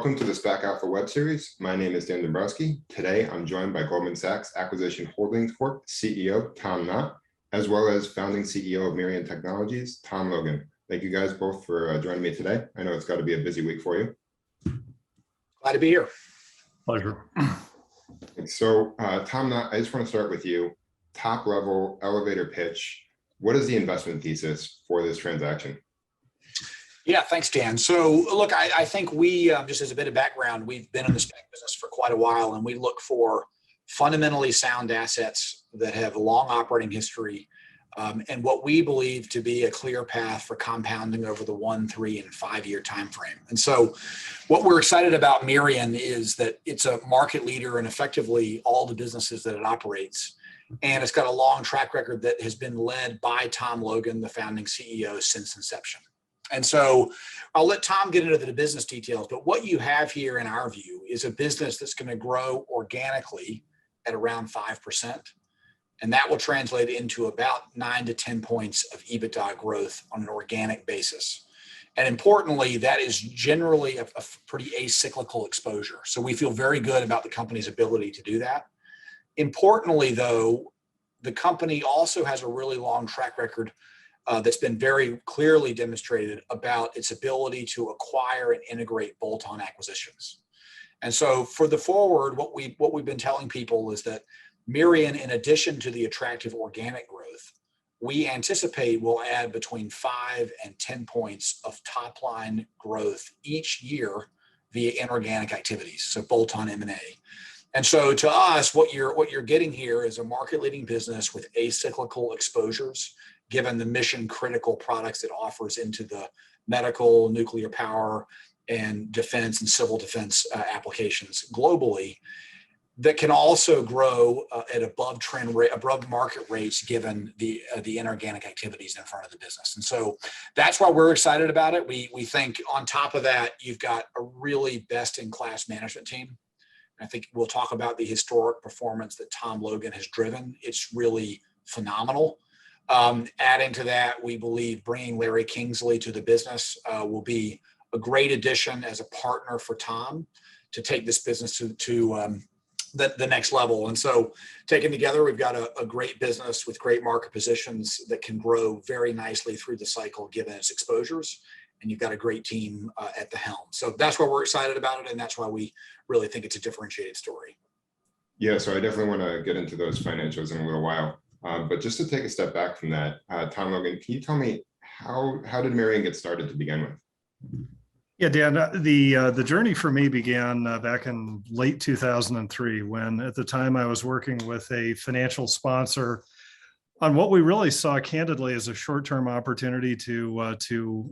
Welcome to the SPAC Alpha web series. My name is Dan Dombrowski. Today, I'm joined by Goldman Sachs Acquisition Holdings Corp. CEO Tom Knott, as well as founding CEO of Mirion Technologies, Tom Logan. Thank you guys both for joining me today. I know it's got to be a busy week for you. Glad to be here. Pleasure. So, Tom Knott, I just want to start with you. Top level elevator pitch. What is the investment thesis for this transaction? Yeah, thanks, Dan. So look, I think we, just as a bit of background, we've been in the SPAC business for quite a while, and we look for fundamentally sound assets that have a long operating history and what we believe to be a clear path for compounding over the 1, 3, and 5-year time frame. And so what we're excited about Mirion is that it's a market leader in effectively all the businesses that it operates. And it's got a long track record that has been led by Tom Logan, the founding CEO, since inception. And so I'll let Tom get into the business details, but what you have here in our view is a business that's going to grow organically at around 5%. And that will translate into about 9 to 10 points of EBITDA growth on an organic basis. And importantly, that is generally a pretty acyclical exposure. So we feel very good about the company's ability to do that. Importantly, though, the company also has a really long track record that's been very clearly demonstrated about its ability to acquire and integrate bolt-on acquisitions. And so for the forward, what we've been telling people is that Mirion, in addition to the attractive organic growth, we anticipate will add between 5 and 10 points of top line growth each year via inorganic activities, so bolt-on M&A. And so to us, what you're getting here is a market-leading business with acyclical exposures, given the mission-critical products it offers into the medical, nuclear power, and defense and civil defense applications globally, that can also grow at above market rates, given the inorganic activities in front of the business. And so that's why we're excited about it. We think on top of that, you've got a really best-in-class management team. I think we'll talk about the historic performance that Tom Logan has driven. It's really phenomenal. Adding to that, we believe bringing Larry Kingsley to the business will be a great addition as a partner for Tom to take this business to the next level. And so taken together, we've got a great business with great market positions that can grow very nicely through the cycle, given its exposures. And you've got a great team at the helm. So that's why we're excited about it. And that's why we really think it's a differentiated story. Yeah, so I definitely want to get into those financials in a little while. But just to take a step back from that, Tom Logan, can you tell me how did Mirion get started to begin with? Yeah, Dan, the journey for me began back in late 2003, when at the time I was working with a financial sponsor on what we really saw candidly as a short-term opportunity to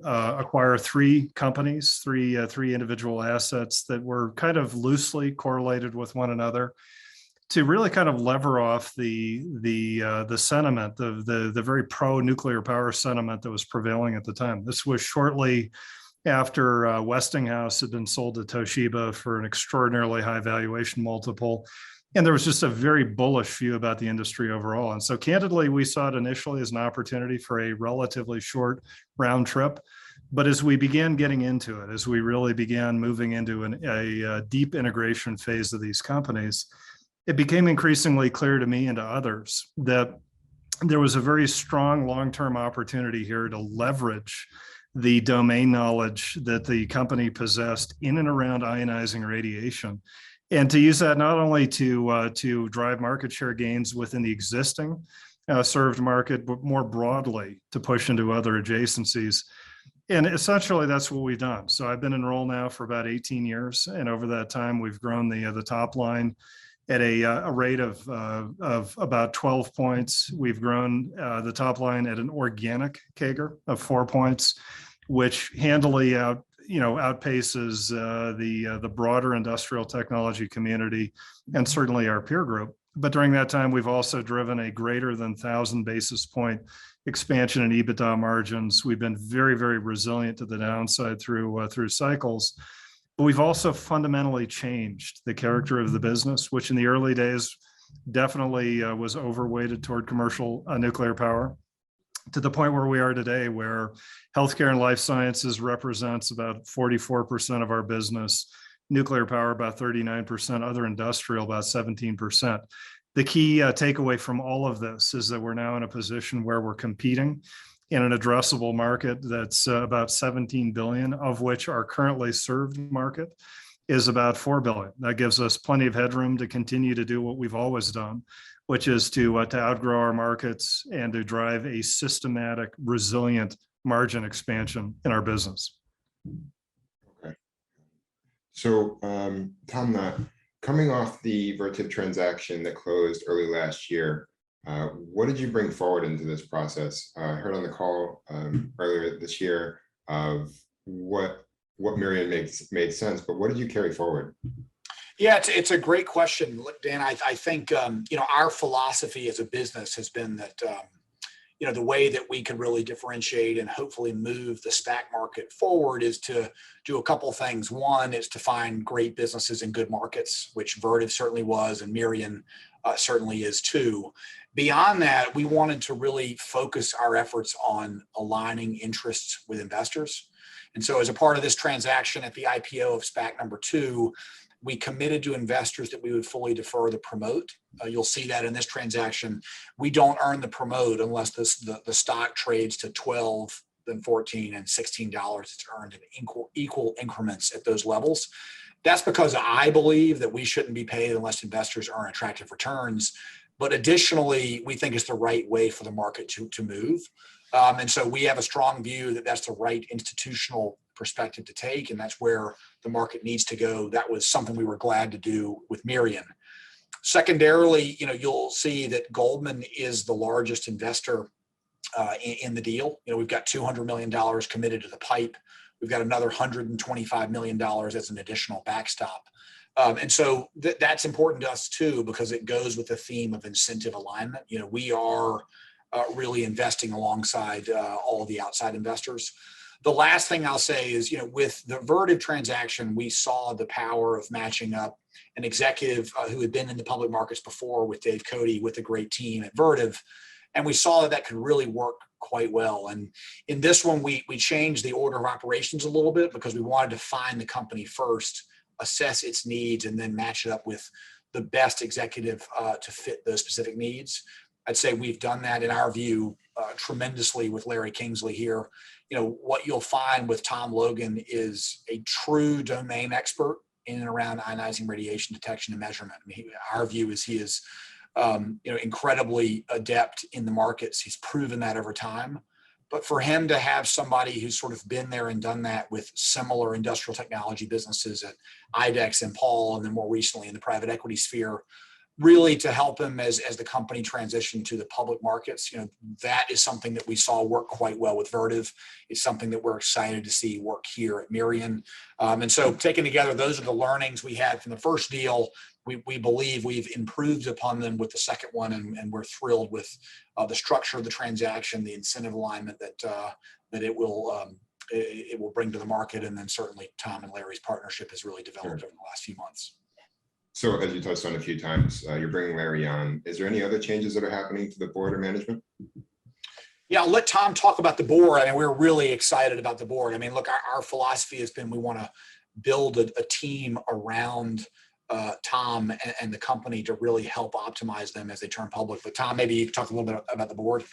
acquire 3 companies, three individual assets that were kind of loosely correlated with one another, to really kind of lever off the sentiment, the very pro-nuclear power sentiment that was prevailing at the time. This was shortly after Westinghouse had been sold to Toshiba for an extraordinarily high valuation multiple. And there was just a very bullish view about the industry overall. And so candidly, we saw it initially as an opportunity for a relatively short round trip. But as we began getting into it, as we really began moving into a deep integration phase of these companies, it became increasingly clear to me and to others that there was a very strong long-term opportunity here to leverage the domain knowledge that the company possessed in and around ionizing radiation, and to use that not only to drive market share gains within the existing served market, but more broadly to push into other adjacencies. And essentially, that's what we've done. So I've been in role now for about 18 years, and over that time, we've grown the top line at a rate of about 12 points. We've grown the top line at an organic CAGR of 4 points, which handily outpaces the broader industrial technology community and certainly our peer group. But during that time, we've also driven a greater than 1,000 basis point expansion in EBITDA margins. We've been very, very resilient to the downside through cycles. But we've also fundamentally changed the character of the business, which in the early days definitely was overweighted toward commercial nuclear power, to the point where we are today, where healthcare and life sciences represents about 44% of our business. nuclear power about 39%, other industrial about 17%. The key takeaway from all of this is that we're now in a position where we're competing in an addressable market that's about 17 billion, of which our currently served market is about 4 billion. That gives us plenty of headroom to continue to do what we've always done, which is to outgrow our markets and to drive a systematic, resilient margin expansion in our business. Okay. So, Tom, coming off the Vertiv transaction that closed early last year, what did you bring forward into this process? I heard on the call earlier this year of what Mirion made sense, but what did you carry forward? Yeah, it's a great question. Look, Dan, I think, our philosophy as a business has been that, the way that we can really differentiate and hopefully move the SPAC market forward is to do a couple of things. One is to find great businesses in good markets, which Vertiv certainly was, and Mirion certainly is too. Beyond that, we wanted to really focus our efforts on aligning interests with investors. And so as a part of this transaction at the IPO of SPAC number 2, we committed to investors that we would fully defer the promote. You'll see that in this transaction. We don't earn the promote unless the stock trades to 12, then 14, and $16. It's earned in equal increments at those levels. That's because I believe that we shouldn't be paid unless investors earn attractive returns. But additionally, we think it's the right way for the market to move. And so we have a strong view that that's the right institutional perspective to take, and that's where the market needs to go. That was something we were glad to do with Mirion. Secondarily, you'll see that Goldman is the largest investor in the deal. We've got $200 million committed to the pipe. We've got another $125 million as an additional backstop. And so that's important to us too, because it goes with the theme of incentive alignment. We are really investing alongside all of the outside investors. The last thing I'll say is, with the Vertiv transaction, we saw the power of matching up an executive who had been in the public markets before with Dave Cote with a great team at Vertiv. And we saw that could really work quite well. And in this one, we changed the order of operations a little bit because we wanted to find the company first, assess its needs, and then match it up with the best executive to fit those specific needs. I'd say we've done that, in our view, tremendously with Larry Kingsley here. What you'll find with Tom Logan is a true domain expert in and around ionizing radiation detection and measurement. Our view is he is incredibly adept in the markets. He's proven that over time. But for him to have somebody who's sort of been there and done that with similar industrial technology businesses at IDEX and Paul, and then more recently in the private equity sphere, really to help him as the company transitioned to the public markets, that is something that we saw work quite well with Vertiv. It's something that we're excited to see work here at Mirion. And so taken together, those are the learnings we had from the first deal. We believe we've improved upon them with the second one, and we're thrilled with the structure of the transaction, the incentive alignment that it will bring to the market, and then certainly Tom and Larry's partnership has really developed over the last few months. So as you touched on a few times, you're bringing Larry on. Is there any other changes that are happening to the board or management? Yeah, I'll let Tom talk about the board. We're really excited about the board. Look, our philosophy has been we want to build a team around Tom and the company to really help optimize them as they turn public. But Tom, maybe you could talk a little bit about the board.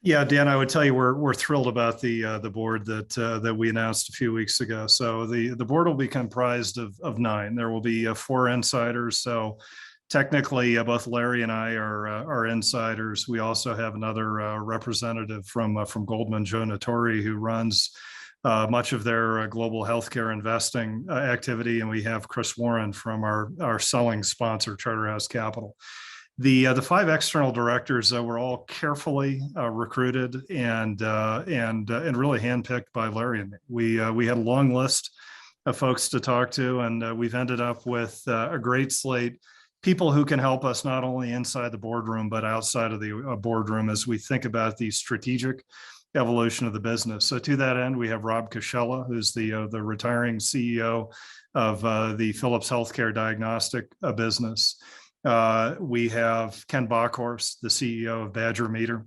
Yeah, Dan, I would tell you we're thrilled about the board that we announced a few weeks ago. So the board will be comprised of 9. There will be 4 insiders. So technically, both Larry and I are insiders. We also have another representative from Goldman, Joe Notori, who runs much of their global healthcare investing activity, and we have Chris Warren from our selling sponsor, Charterhouse Capital. The 5 external directors were all carefully recruited and really handpicked by Larry and me. We had a long list of folks to talk to, and we've ended up with a great slate. People who can help us not only inside the boardroom, but outside of the boardroom as we think about the strategic evolution of the business. So to that end, we have Rob Cascella, who's the retiring CEO of the Philips Healthcare Diagnostic business. We have Ken Bockhorst, the CEO of Badger Meter.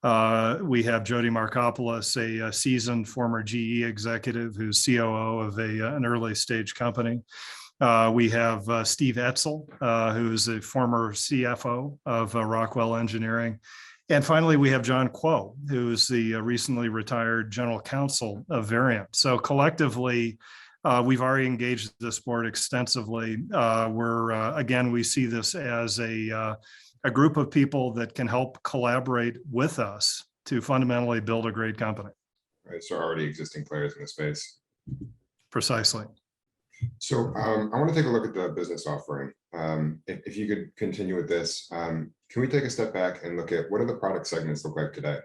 We have Jody Markopoulos, a seasoned former GE executive who's COO of an early stage company. We have Steve Etzel, who's a former CFO of Rockwell Engineering. And finally, we have John Kuo, who's the recently retired general counsel of Variant. So collectively, we've already engaged this board extensively. Again, we see this as a group of people that can help collaborate with us to fundamentally build a great company. Right, so already existing players in the space. Precisely. So I want to take a look at the business offering. If you could continue with this, can we take a step back and look at what do the product segments look like today?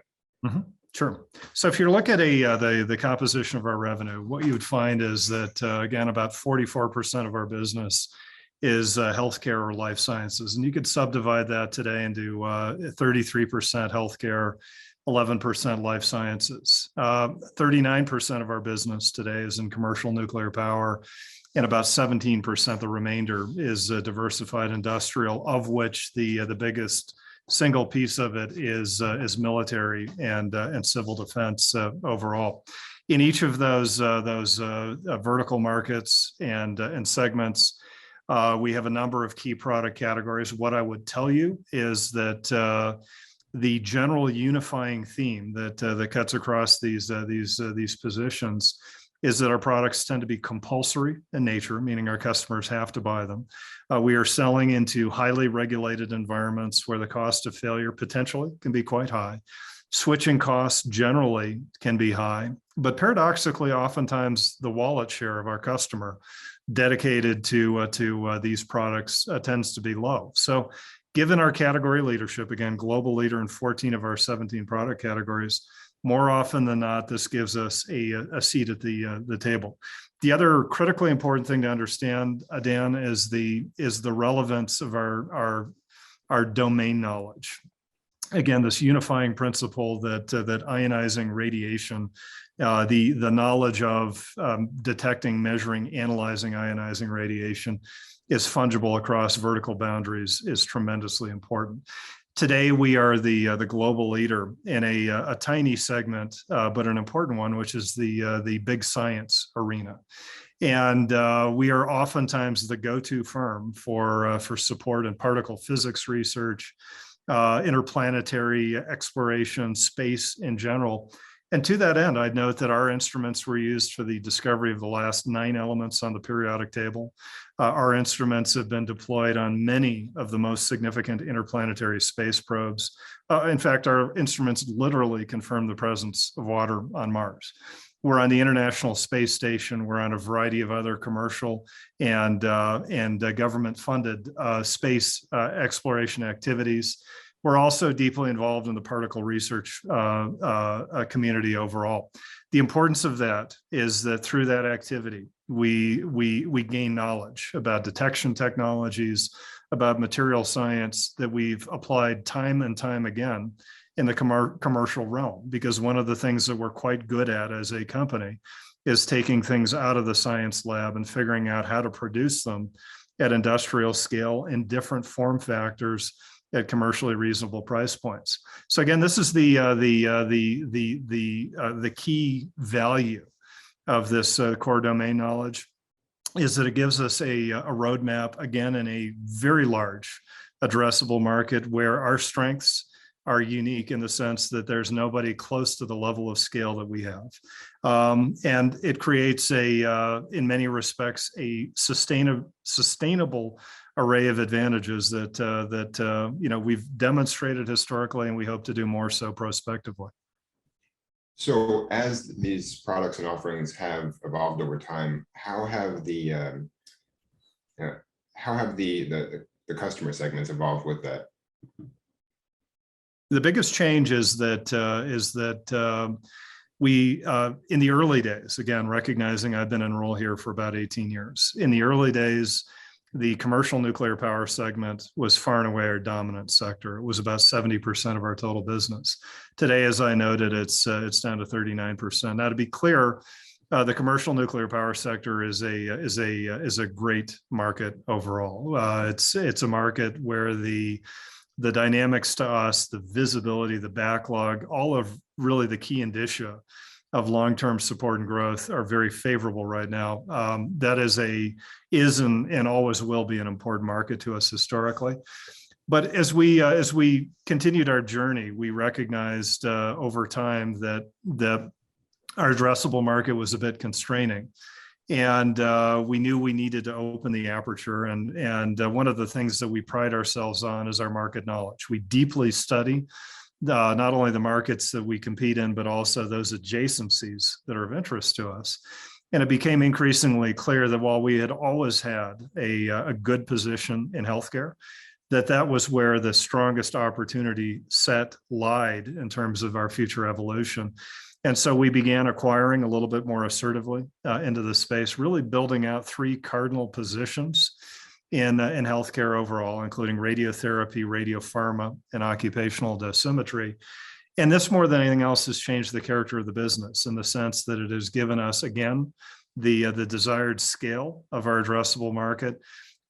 Mm-hmm. Sure. So if you look at the composition of our revenue, what you would find is that, again, about 44% of our business is healthcare or life sciences. And you could subdivide that today into 33% healthcare, 11% life sciences. 39% of our business today is in commercial nuclear power, and about 17%, the remainder, is diversified industrial, of which the biggest single piece of it is military and civil defense overall. In each of those vertical markets and segments, we have a number of key product categories. What I would tell you is that the general unifying theme that cuts across these positions is that our products tend to be compulsory in nature, meaning our customers have to buy them. We are selling into highly regulated environments where the cost of failure potentially can be quite high. Switching costs generally can be high, but paradoxically, oftentimes the wallet share of our customer dedicated to these products tends to be low. So given our category leadership, again, global leader in 14 of our 17 product categories, more often than not, this gives us a seat at the table. The other critically important thing to understand, Dan, is the relevance of our domain knowledge. Again, this unifying principle that ionizing radiation, the knowledge of detecting, measuring, analyzing ionizing radiation is fungible across vertical boundaries is tremendously important. Today, we are the global leader in a tiny segment, but an important one, which is the big science arena. And we are oftentimes the go-to firm for support in particle physics research, interplanetary exploration, space in general. And to that end, I'd note that our instruments were used for the discovery of the last 9 elements on the periodic table. Our instruments have been deployed on many of the most significant interplanetary space probes. In fact, our instruments literally confirm the presence of water on Mars. We're on the International Space Station. We're on a variety of other commercial and government-funded space exploration activities. We're also deeply involved in the particle research community overall. The importance of that is that through that activity, we gain knowledge about detection technologies, about material science that we've applied time and time again in the commercial realm. Because one of the things that we're quite good at as a company is taking things out of the science lab and figuring out how to produce them at industrial scale in different form factors at commercially reasonable price points. So again, this is the key value of this core domain knowledge, is that it gives us a roadmap, again, in a very large addressable market where our strengths are unique in the sense that there's nobody close to the level of scale that we have. And it creates in many respects, a sustainable array of advantages that we've demonstrated historically, and we hope to do more so prospectively. So as these products and offerings have evolved over time, how have the customer segments evolved with that? The biggest change is that we, in the early days, again, recognizing I've been in role here for about 18 years, in the early days, the commercial nuclear power segment was far and away our dominant sector. It was about 70% of our total business. Today, as I noted, it's down to 39%. Now, to be clear, the commercial nuclear power sector is a great market overall. It's a market where the the dynamics to us, the visibility, the backlog, all of really the key indicia of long-term support and growth are very favorable right now. That is and always will be an important market to us historically. But as we continued our journey, we recognized over time that our addressable market was a bit constraining. And we knew we needed to open the aperture. And one of the things that we pride ourselves on is our market knowledge. We deeply study not only the markets that we compete in, but also those adjacencies that are of interest to us. And it became increasingly clear that while we had always had a good position in healthcare, that was where the strongest opportunity set lied in terms of our future evolution. And so we began acquiring a little bit more assertively into the space, really building out 3 cardinal positions in healthcare overall, including radiotherapy, radiopharma, and occupational dosimetry. And this, more than anything else, has changed the character of the business in the sense that it has given us, again, the desired scale of our addressable market,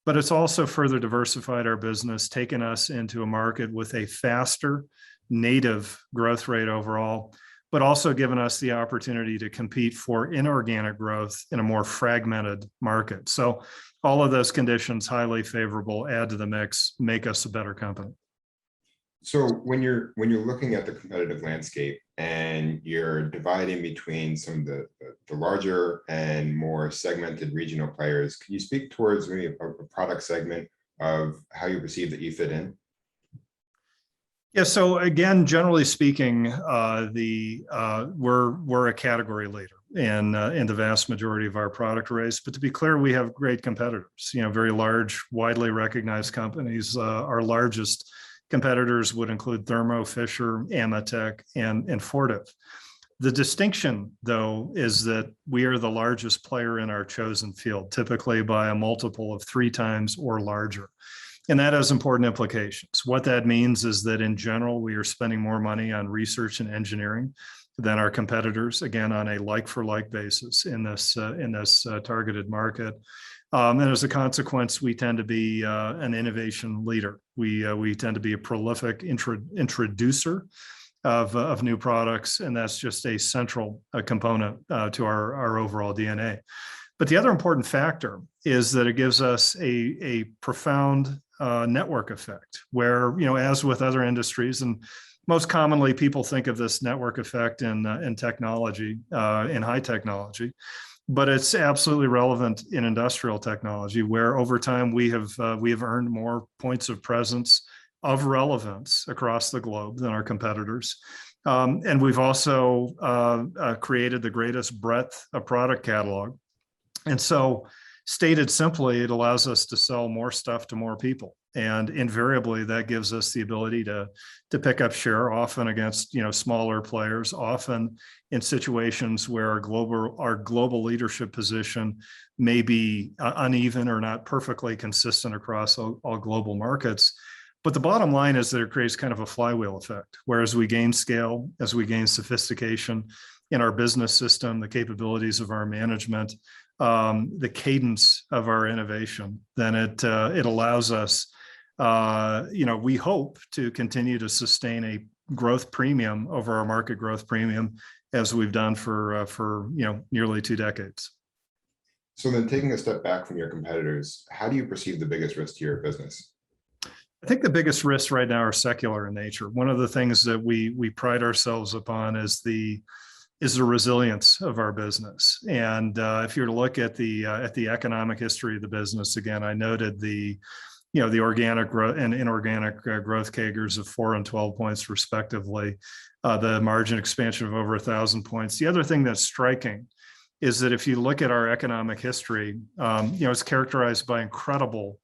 but it's also further diversified our business, taken us into a market with a faster native growth rate overall, but also given us the opportunity to compete for inorganic growth in a more fragmented market. So all of those conditions, highly favorable, add to the mix, make us a better company. So when you're looking at the competitive landscape and you're dividing between some of the larger and more segmented regional players, can you speak towards maybe a product segment of how you perceive that you fit in? Yeah. So again, generally speaking, we're a category leader in the vast majority of our product race. But to be clear, we have great competitors. Very large, widely recognized companies. Our largest competitors would include Thermo Fisher, Amatec, and Fortive. The distinction, though, is that we are the largest player in our chosen field, typically by a multiple of 3 times or larger. And that has important implications. What that means is that in general, we are spending more money on research and engineering than our competitors, again, on a like-for-like basis in this targeted market. And as a consequence, we tend to be an innovation leader. We tend to be a prolific introducer of new products, and that's just a central component to our overall DNA. But the other important factor is that it gives us a profound network effect where, as with other industries, and most commonly people think of this network effect in technology, in high technology, but it's absolutely relevant in industrial technology, where over time we have earned more points of presence of relevance across the globe than our competitors. And we've also created the greatest breadth of product catalog. And so, stated simply, it allows us to sell more stuff to more people. And invariably, that gives us the ability to pick up share, often against smaller players, often in situations where our global leadership position may be uneven or not perfectly consistent across all global markets. But the bottom line is that it creates kind of a flywheel effect, whereas we gain scale, as we gain sophistication in our business system, the capabilities of our management, the cadence of our innovation, then it allows us, we hope to continue to sustain a growth premium over our market growth premium, as we've done for nearly 2 decades. So then, taking a step back from your competitors, how do you perceive the biggest risk to your business? I think the biggest risks right now are secular in nature. One of the things that we pride ourselves upon is the resilience of our business. And if you're to look at the economic history of the business, again, I noted the organic growth and inorganic growth CAGRs of 4 and 12 points respectively, the margin expansion of over 1,000 points. The other thing that's striking is that if you look at our economic history, it's characterized by incredible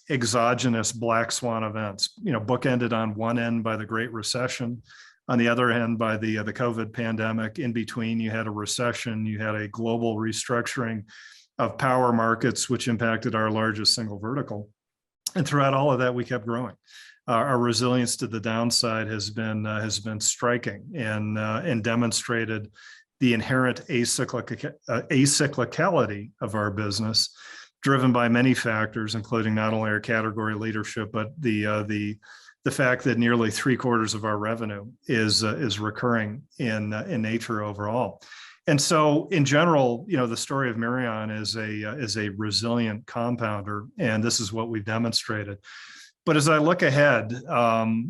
exogenous black swan events, bookended on one end by the Great Recession, on the other hand by the COVID pandemic. In between, you had a recession, you had a global restructuring of power markets, which impacted our largest single vertical. And throughout all of that, we kept growing. Our resilience to the downside has been striking and demonstrated the inherent acyclicality of our business, driven by many factors, including not only our category leadership, but the the fact that nearly 3/4 of our revenue is recurring in nature overall. And so in general, the story of Mirion is a resilient compounder, and this is what we've demonstrated. But as I look ahead, the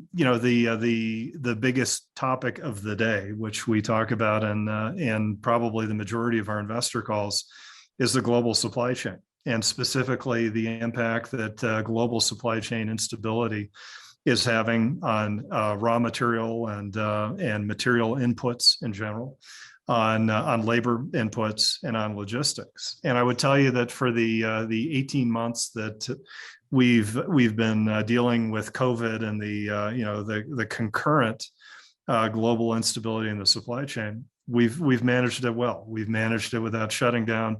biggest topic of the day, which we talk about in probably the majority of our investor calls, is the global supply chain, and specifically the impact that global supply chain instability is having on raw material and material inputs in general, on labor inputs and on logistics. And I would tell you that for the 18 months that we've been dealing with COVID and the concurrent global instability in the supply chain, we've managed it well. We've managed it without shutting down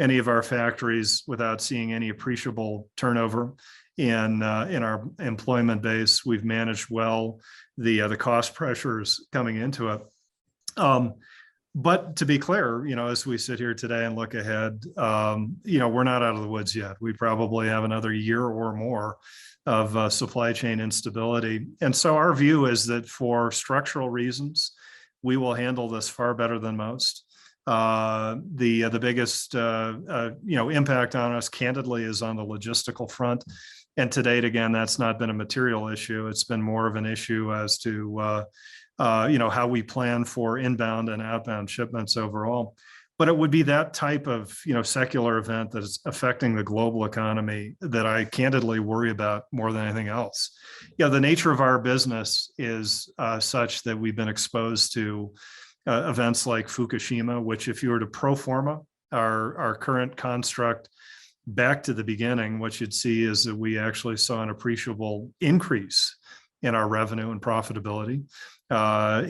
any of our factories, without seeing any appreciable turnover in our employment base. We've managed well the cost pressures coming into it. But to be clear, as we sit here today and look ahead, we're not out of the woods yet. We probably have another year or more of supply chain instability. And so our view is that for structural reasons, we will handle this far better than most. The biggest impact on us, candidly, is on the logistical front. And to date, again, that's not been a material issue. It's been more of an issue as to how we plan for inbound and outbound shipments overall. But it would be that type of secular event that is affecting the global economy that I candidly worry about more than anything else. The nature of our business is such that we've been exposed to events like Fukushima, which, if you were to pro forma our current construct back to the beginning, what you'd see is that we actually saw an appreciable increase in our revenue and profitability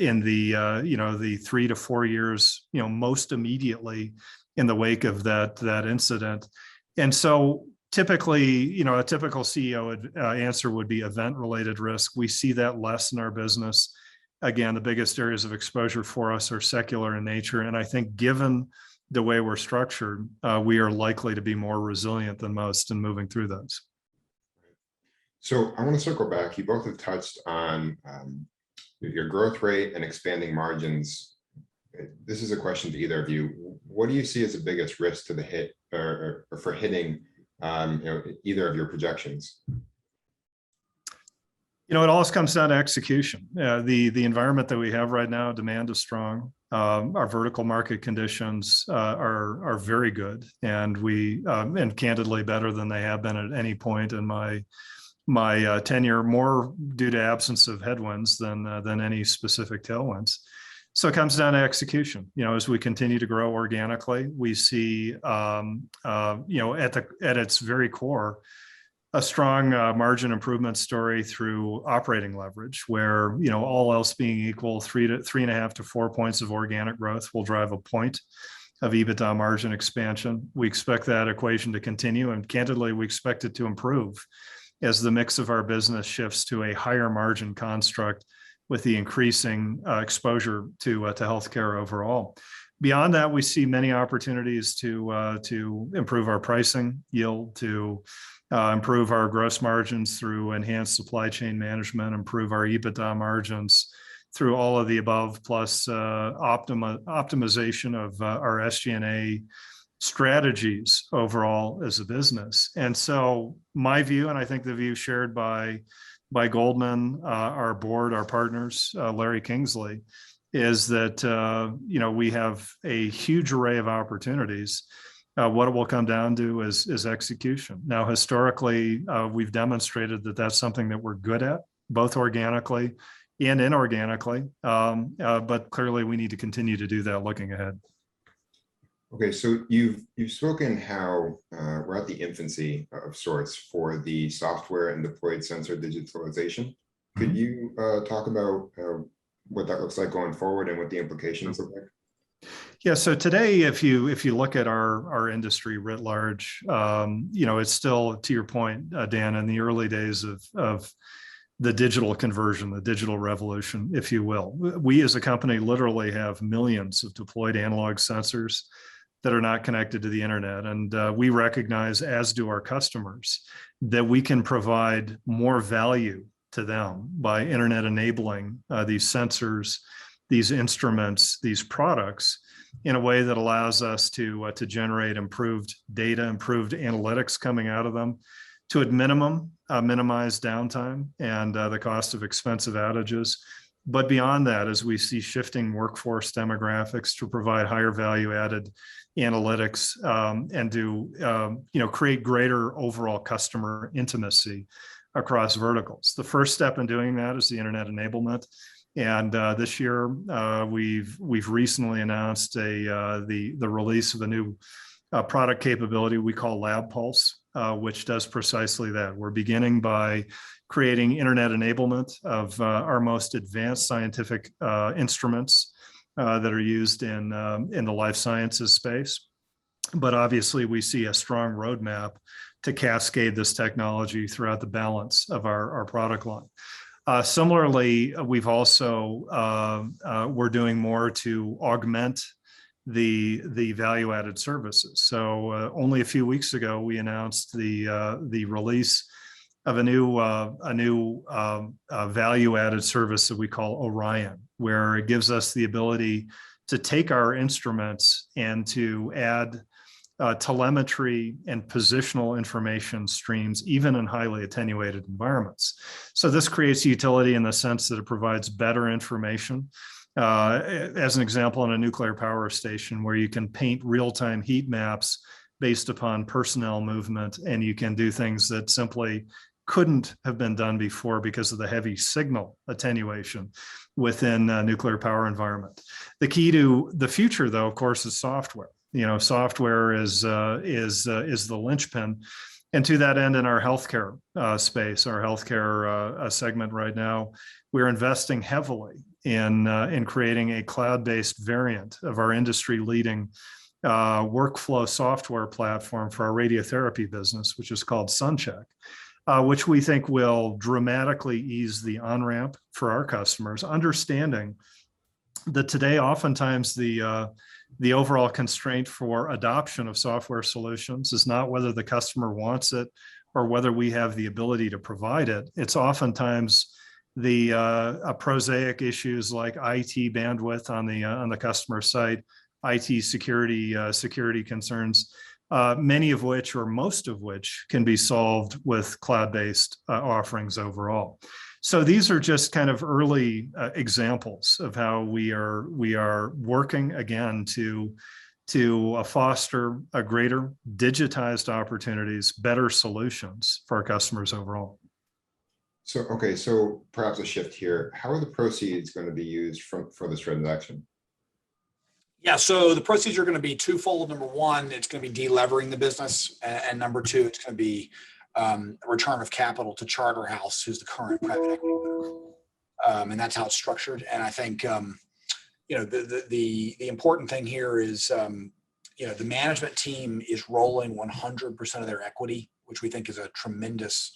in the 3 to 4 years, most immediately in the wake of that incident. And so typically, a typical CEO answer would be event-related risk. We see that less in our business. Again, the biggest areas of exposure for us are secular in nature. And I think given the way we're structured, we are likely to be more resilient than most in moving through those. So I want to circle back. You both have touched on your growth rate and expanding margins. This is a question to either of you. What do you see as the biggest risk to the hit or for hitting either of your projections? It all comes down to execution. The environment that we have right now, demand is strong. Our vertical market conditions are very good, and candidly better than they have been at any point in my tenure, more due to absence of headwinds than any specific tailwinds. So it comes down to execution. As we continue to grow organically, we see at its very core a strong margin improvement story through operating leverage, where all else being equal, 3.5 to 4 points of organic growth will drive a point of EBITDA margin expansion. We expect that equation to continue, and candidly, we expect it to improve as the mix of our business shifts to a higher margin construct with the increasing exposure to healthcare overall. Beyond that, we see many opportunities to improve our pricing yield, to improve our gross margins through enhanced supply chain management, improve our EBITDA margins through all of the above, plus optimization of our SG&A strategies overall as a business. And so my view, and I think the view shared by Goldman, our board, our partners, Larry Kingsley, is that we have a huge array of opportunities. What it will come down to is execution. Now, historically, we've demonstrated that that's something that we're good at, both organically and inorganically. But clearly, we need to continue to do that looking ahead. Okay, so you've spoken how we're at the infancy of sorts for the software and deployed sensor digitalization. Could you talk about what that looks like going forward and what the implications look like? Yeah, so today, if you look at our industry writ large, it's still, to your point, Dan, in the early days of the digital conversion, the digital revolution, if you will. We as a company literally have millions of deployed analog sensors that are not connected to the internet. And we recognize, as do our customers, that we can provide more value to them by internet enabling these sensors, these instruments, these products in a way that allows us to generate improved data, improved analytics coming out of them, to at minimum minimize downtime and the cost of expensive outages. But beyond that, as we see shifting workforce demographics, to provide higher value added analytics and to create greater overall customer intimacy across verticals. The first step in doing that is the internet enablement. And this year, we've recently announced the release of a new product capability we call Lab Pulse, which does precisely that. We're beginning by creating internet enablement of our most advanced scientific instruments that are used in the life sciences space. But obviously, we see a strong roadmap to cascade this technology throughout the balance of our product line. Similarly, we've also we're doing more to augment the value-added services. So only a few weeks ago, we announced the release of a new value-added service that we call Orion, where it gives us the ability to take our instruments and to add telemetry and positional information streams, even in highly attenuated environments. So this creates utility in the sense that it provides better information. As an example, on a nuclear power station, where you can paint real-time heat maps based upon personnel movement, and you can do things that simply couldn't have been done before because of the heavy signal attenuation within a nuclear power environment. The key to the future, though, of course, is software. Software is the linchpin. And to that end, in our healthcare space, our healthcare segment right now, we're investing heavily in creating a cloud-based variant of our industry-leading workflow software platform for our radiotherapy business, which is called SunCheck, which we think will dramatically ease the on-ramp for our customers, understanding that today, oftentimes, the overall constraint for adoption of software solutions is not whether the customer wants it or whether we have the ability to provide it. It's oftentimes the prosaic issues like IT bandwidth on the customer side, IT security concerns, many of which, or most of which, can be solved with cloud-based offerings overall. So these are just kind of early examples of how we are working again to foster a greater digitized opportunities, better solutions for our customers overall. So, okay, so perhaps a shift here. How are the proceeds going to be used for this transaction? Yeah, so the proceeds are going to be twofold. Number one, it's going to be de-levering the business, and number two, it's going to be a return of capital to Charterhouse, who's the current private equity owner, and that's how it's structured. And I think the important thing here is the management team is rolling 100% of their equity, which we think is a tremendous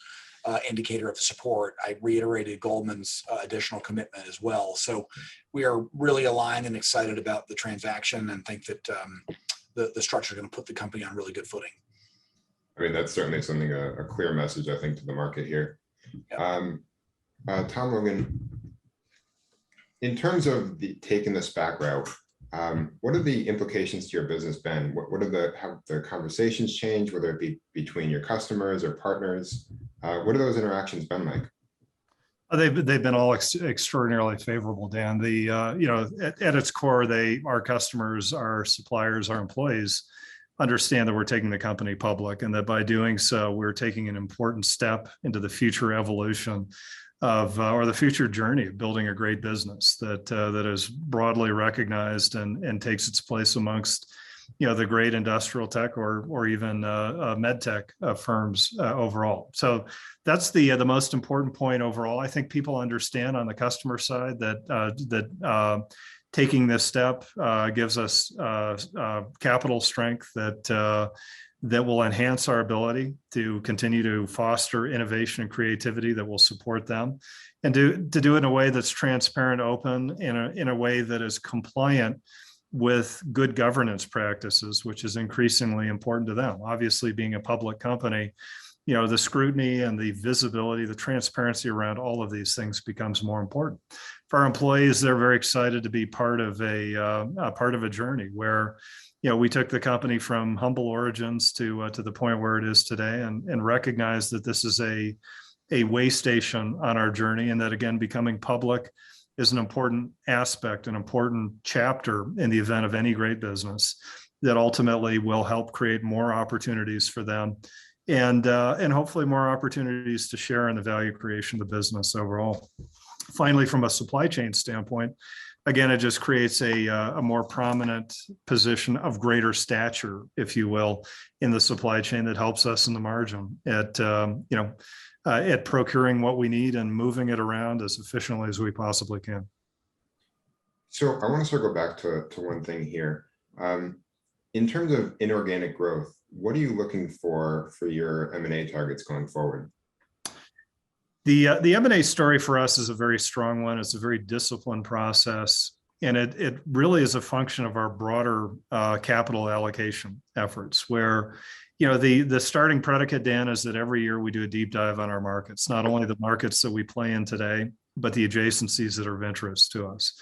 indicator of the support. I reiterated Goldman's additional commitment as well. So we are really aligned and excited about the transaction, and think that the structure is going to put the company on really good footing. I mean, that's certainly something, a clear message, I think, to the market here. Yeah. Tom Logan, in terms of taking this back route, what are the implications to your business been? Have the conversations changed, whether it be between your customers or partners? What have those interactions been like? They've been all extraordinarily favorable, Dan. At its core, our customers, our suppliers, our employees understand that we're taking the company public, and that by doing so, we're taking an important step into the future evolution of, or the future journey of building a great business that is broadly recognized and takes its place amongst, the great industrial tech or even med tech firms overall. So that's the most important point overall. I think people understand on the customer side that taking this step gives us capital strength that will enhance our ability to continue to foster innovation and creativity that will support them, and to do it in a way that's transparent, open, in a way that is compliant with good governance practices, which is increasingly important to them. Obviously, being a public company, the scrutiny and the visibility, the transparency around all of these things becomes more important. For our employees, they're very excited to be part of a journey where, we took the company from humble origins to the point where it is today, and recognize that this is a way station on our journey, and that, again, becoming public is an important aspect, an important chapter in the event of any great business that ultimately will help create more opportunities for them, and hopefully more opportunities to share in the value creation of the business overall. Finally, from a supply chain standpoint, again, it just creates a more prominent position of greater stature, if you will, in the supply chain that helps us in the margin at procuring what we need and moving it around as efficiently as we possibly can. So I want to circle back to one thing here. In terms of inorganic growth, what are you looking for your M&A targets going forward? The M&A story for us is a very strong one. It's a very disciplined process, and it really is a function of our broader capital allocation efforts, where the starting predicate, Dan, is that every year we do a deep dive on our markets, not only the markets that we play in today, but the adjacencies that are of interest to us.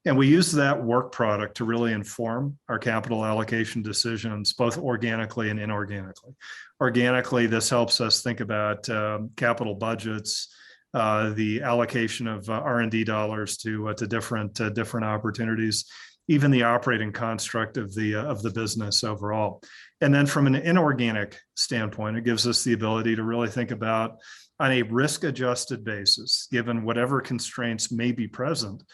And we use that work product to really inform our capital allocation decisions, both organically and inorganically. Organically, this helps us think about capital budgets, the allocation of R&D dollars to different opportunities, even the operating construct of the business overall. And then from an inorganic standpoint, it gives us the ability to really think about, on a risk-adjusted basis, given whatever constraints may be present,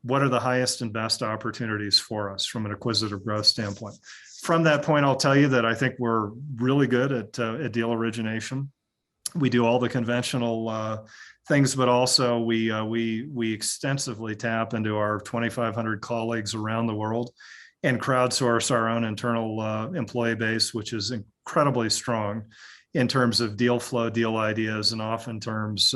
what are the highest and best opportunities for us from an acquisitive growth standpoint. From that point, I'll tell you that I think we're really good at deal origination. We do all the conventional things, but also we extensively tap into our 2,500 colleagues around the world and crowdsource our own internal employee base, which is incredibly strong in terms of deal flow, deal ideas, and oftentimes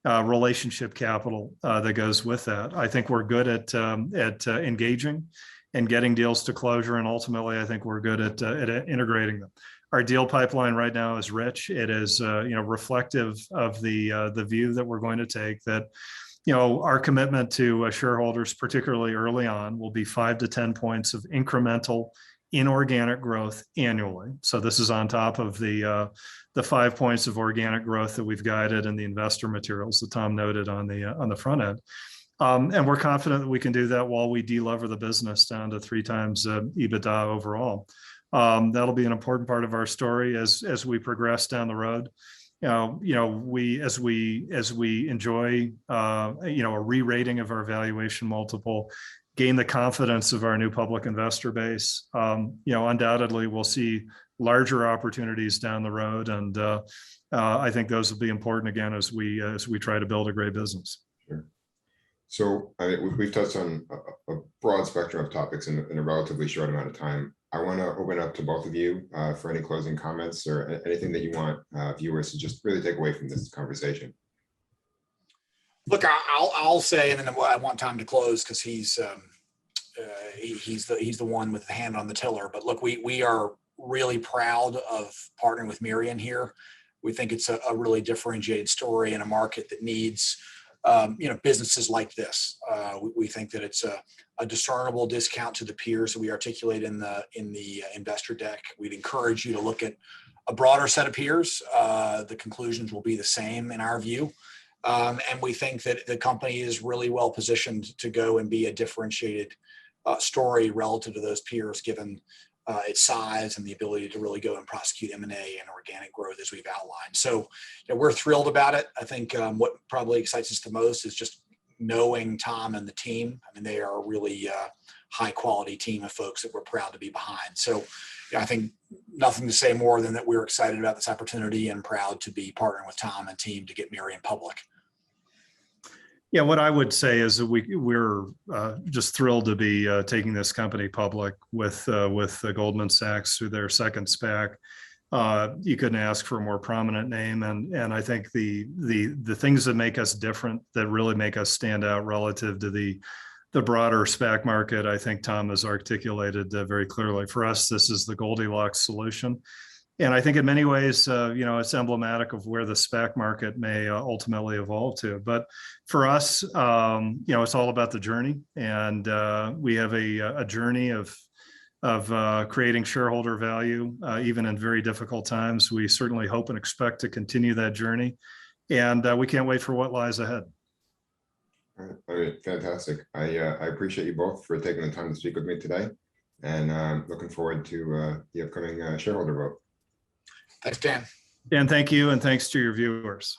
relationship capital that goes with that. I think we're good at engaging and getting deals to closure, and ultimately, I think we're good at integrating them. Our deal pipeline right now is rich. It is reflective of the view that we're going to take, that our commitment to shareholders, particularly early on, will be 5 to 10 points of incremental inorganic growth annually. So this is on top of the 5 points of organic growth that we've guided in the investor materials that Tom noted on the front end. And we're confident that we can do that while we de-lever the business down to 3 times EBITDA overall. That'll be an important part of our story as we progress down the road. As we enjoy a re-rating of our valuation multiple, gain the confidence of our new public investor base, undoubtedly we'll see larger opportunities down the road, and I think those will be important again as we try to build a great business. Sure. So we've touched on a broad spectrum of topics in a relatively short amount of time. I want to open up to both of you for any closing comments or anything that you want viewers to just really take away from this conversation. Look, I'll say, and then I want Tom to close because he's the one with the hand on the tiller. But look, we are really proud of partnering with Mirion here. We think it's a really differentiated story in a market that needs businesses like this. We think that it's a discernible discount to the peers that we articulate in the investor deck. We'd encourage you to look at a broader set of peers. The conclusions will be the same in our view. And we think that the company is really well positioned to go and be a differentiated story relative to those peers, given its size and the ability to really go and prosecute M&A and organic growth as we've outlined. So we're thrilled about it. I think what probably excites us the most is just knowing Tom and the team. I mean, they are a really high quality team of folks that we're proud to be behind. So I think nothing to say more than that we're excited about this opportunity and proud to be partnering with Tom and team to get Mirion public. Yeah, what I would say is that we're just thrilled to be taking this company public with Goldman Sachs through their second SPAC. You couldn't ask for a more prominent name, and I think the things that make us different, that really make us stand out relative to the broader SPAC market, I think Tom has articulated very clearly. For us, this is the Goldilocks solution. And I think in many ways, it's emblematic of where the SPAC market may ultimately evolve to. But for us, it's all about the journey, and we have a journey of creating shareholder value, even in very difficult times. We certainly hope and expect to continue that journey, and we can't wait for what lies ahead. All right, fantastic. I appreciate you both for taking the time to speak with me today, and looking forward to the upcoming shareholder vote. Thanks, Dan. Dan, thank you, and thanks to your viewers.